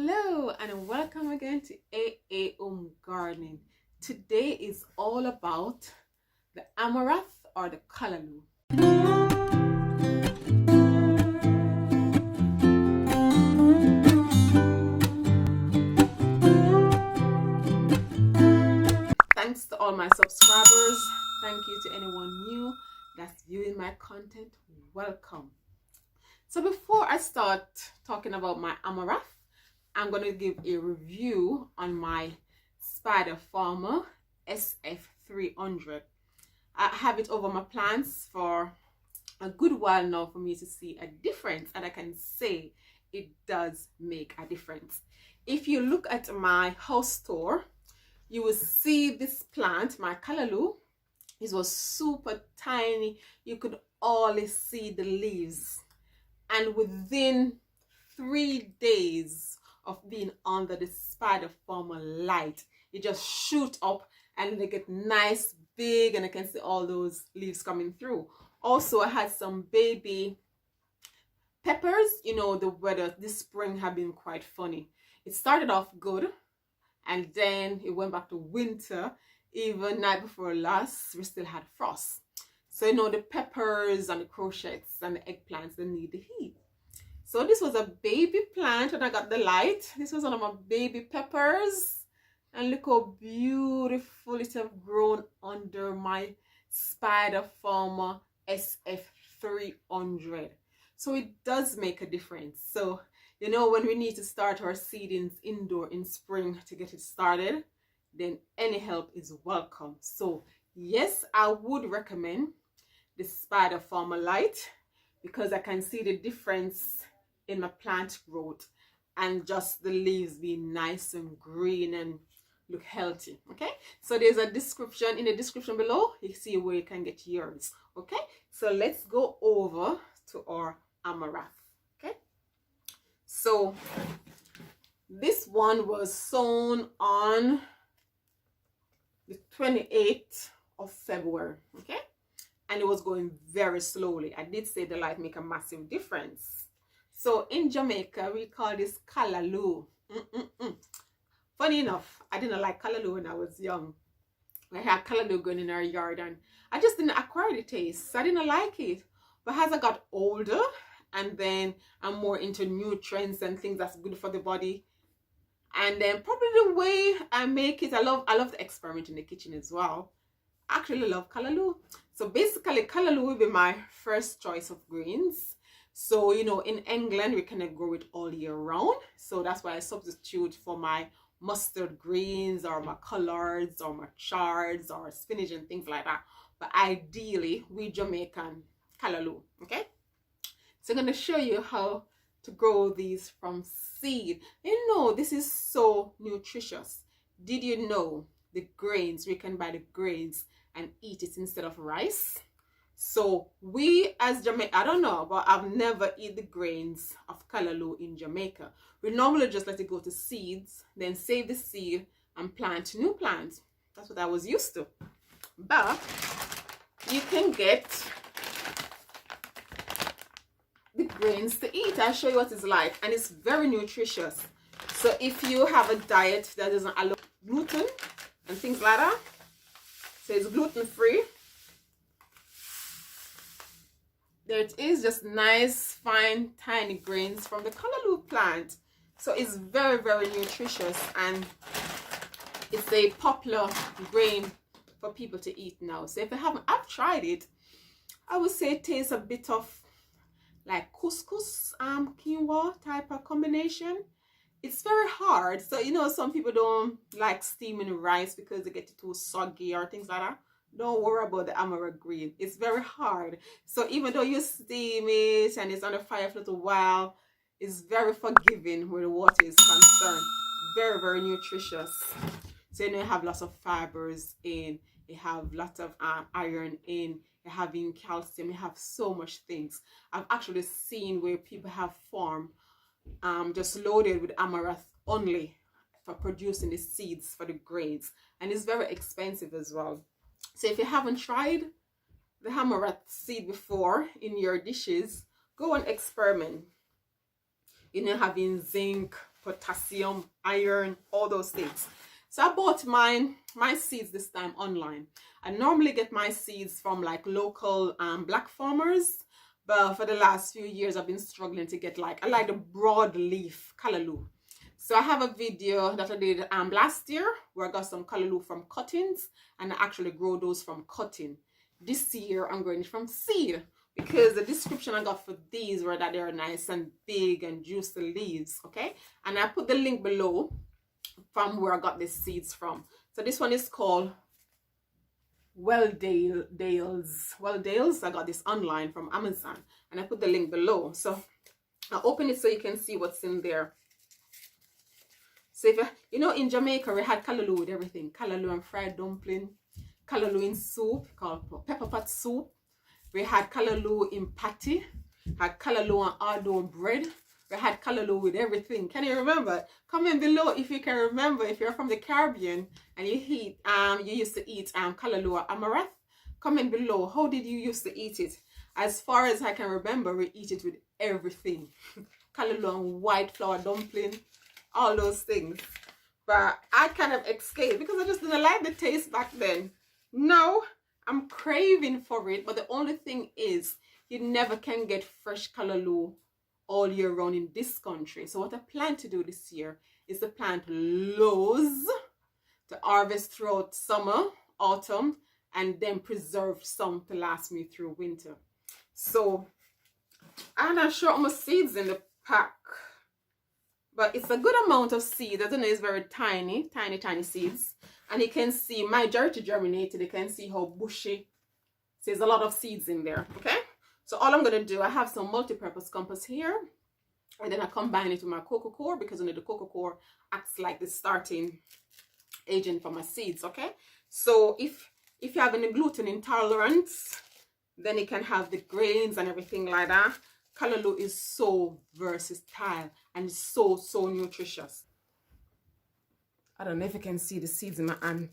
Hello and welcome again to AA Gardening. Today is all about the amaranth or the callaloo. Thanks to all my subscribers. Thank you to anyone new that's viewing my content. Welcome. So before I start talking about my amaranth, I'm going to give a review on my Spider Farmer SF300. I have it over my plants for a good while now for me to see a difference, and I can say it does make a difference. If you look at my house tour, you will see this plant, my callaloo. It was super tiny. You could only see the leaves, and within 3 days of being under the Spider Farmer light, it just shoot up and they get nice big, and I can see all those leaves coming through. Also, I had some baby peppers. You know, the weather this spring have been quite funny. It started off good and then it went back to winter. Even night before last, we still had frost. So, you know, the peppers and the crochets and the eggplants, they need the heat. So this was a baby plant when I got the light. This was one of my baby peppers. And look how beautiful it have grown under my Spider Farmer SF300. So it does make a difference. So, you know, when we need to start our seedings indoor in spring to get it started, then any help is welcome. So yes, I would recommend the Spider Farmer light because I can see the difference in my plant growth and just the leaves being nice and green and look healthy. Okay, so there's a description in the description below. You see where you can get yours. Okay, so let's go over to our amaranth. Okay, so this one was sown on the 28th of February. Okay, and it was going very slowly. I did say the light make a massive difference. So in Jamaica, we call this callaloo. Funny enough, I didn't like callaloo when I was young. We had callaloo going in our yard and I just didn't acquire the taste. So I didn't like it. But as I got older and then I'm more into nutrients and things that's good for the body. And then probably the way I make it, I love to experiment in the kitchen as well. I actually love callaloo. So basically callaloo will be my first choice of greens. So, you know, in England, we cannot grow it all year round. So that's why I substitute for my mustard greens or my collards or my chards or spinach and things like that. But ideally, we Jamaican callaloo, okay? So I'm going to show you how to grow these from seed. You know, this is so nutritious. Did you know the grains, we can buy the grains and eat it instead of rice? So we as Jamaica, I don't know, but I've never eaten the grains of callaloo in Jamaica. We normally just let it go to seeds, then save the seed and plant new plants. That's what I was used to. But you can get the grains to eat. I'll show you what it's like, and it's very nutritious. So if you have a diet that doesn't allow gluten and things like that, so it's gluten free. There it is, just nice, fine, tiny grains from the callaloo plant. So it's very, very nutritious, and it's a popular grain for people to eat now. So if you haven't, I've tried it. I would say it tastes a bit of like couscous, quinoa type of combination. It's very hard. So, you know, some people don't like steaming rice because they get it too soggy or things like that. Don't worry about the amaranth green. It's very hard. So even though you steam it and it's on the fire for a little while, it's very forgiving where the water is concerned. Very, very nutritious. So you know, you have lots of fibers in, you have lots of iron in, you're having calcium, you have so much things. I've actually seen where people have farm just loaded with amaranth only for producing the seeds for the grains. And it's very expensive as well. So if you haven't tried the amaranth seed before in your dishes, go and experiment. You know, having zinc, potassium, iron, all those things. So I bought my seeds this time online. I normally get my seeds from like local black farmers, but for the last few years I've been struggling to get I like the broadleaf callaloo. So I have a video that I did last year where I got some callaloo from cuttings, and I actually grow those from cutting. This year I'm growing it from seed, because the description I got for these were that they're nice and big and juicy leaves, okay? And I put the link below from where I got these seeds from. So this one is called Dales. I got this online from Amazon, and I put the link below. So I'll open it so you can see what's in there. So if you know, in Jamaica we had callaloo with everything. Callaloo and fried dumpling, callaloo in soup called pepper pot soup. We had callaloo in patty, had callaloo and hard-dough bread. We had callaloo with everything. Can you remember? Comment below if you can remember. If you're from the Caribbean and you used to eat callaloo or amaranth. Comment below. How did you used to eat it? As far as I can remember, we eat it with everything. Callaloo and white flour dumpling, all those things. But I kind of escaped because I just didn't like the taste back then. Now I'm craving for it, but the only thing is you never can get fresh callaloo all year round in this country. So what I plan to do this year is to plant loads to harvest throughout summer, autumn, and then preserve some to last me through winter. So I'm not sure how much seeds in the pack, but it's a good amount of seeds. I don't know, it's very tiny seeds. And you can see majority germinated. You can see how bushy. So there's a lot of seeds in there, okay? So all I'm going to do, I have some multi-purpose compost here, and then I combine it with my cocoa coir, because the cocoa coir acts like the starting agent for my seeds, okay? So if you have any gluten intolerance, then you can have the grains and everything like that. Callaloo is so versatile and so nutritious. I don't know if you can see the seeds in my hand.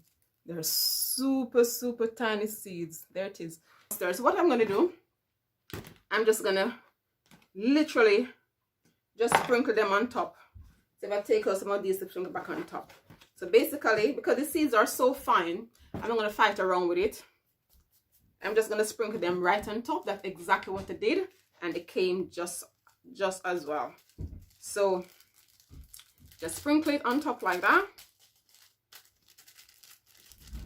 They're super tiny seeds. There it is. So what I'm going to do, I'm just going to literally just sprinkle them on top. So if I take out some of these to sprinkle back on top. So basically, because the seeds are so fine, I'm not going to fight around with it. I'm just going to sprinkle them right on top. That's exactly what I did. And it came just as well. So just sprinkle it on top like that.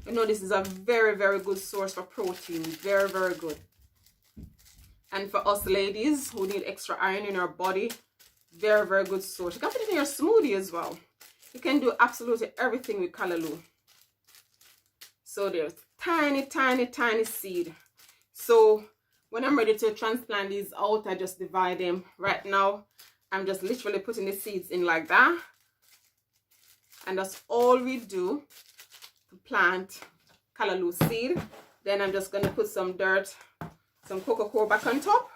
You know, this is a very good source for protein. Very good. And for us ladies who need extra iron in our body, very good source. You can put it in your smoothie as well. You can do absolutely everything with callaloo. So there's tiny seed. So when I'm ready to transplant these out, I just divide them. Right now, I'm just literally putting the seeds in like that. And that's all we do to plant callaloo seed. Then I'm just going to put some dirt, some cocoa coir back on top.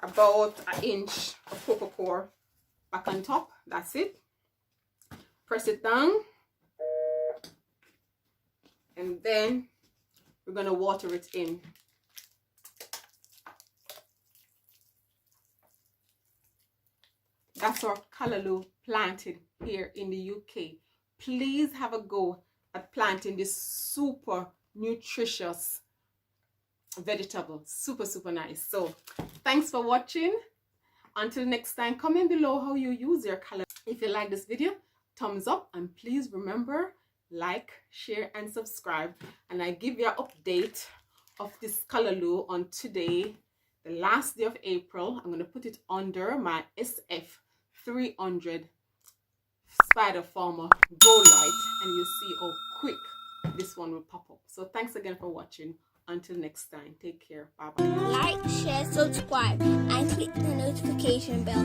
About an inch of cocoa coir back on top. That's it. Press it down. And then we're going to water it in. That's our callaloo planted here in the UK. Please have a go at planting this super nutritious vegetable. Super nice. So thanks for watching. Until next time, comment below how you use your callaloo. If you like this video, thumbs up, and please remember, like, share and subscribe. And I give you an update of this callaloo on today, the last day of April. I'm going to put it under my SF300 Spider Farmer Grow Light, and you'll see how quick this one will pop up. So thanks again for watching. Until next time, take care. Bye bye. Like, share, subscribe, and click the notification bell.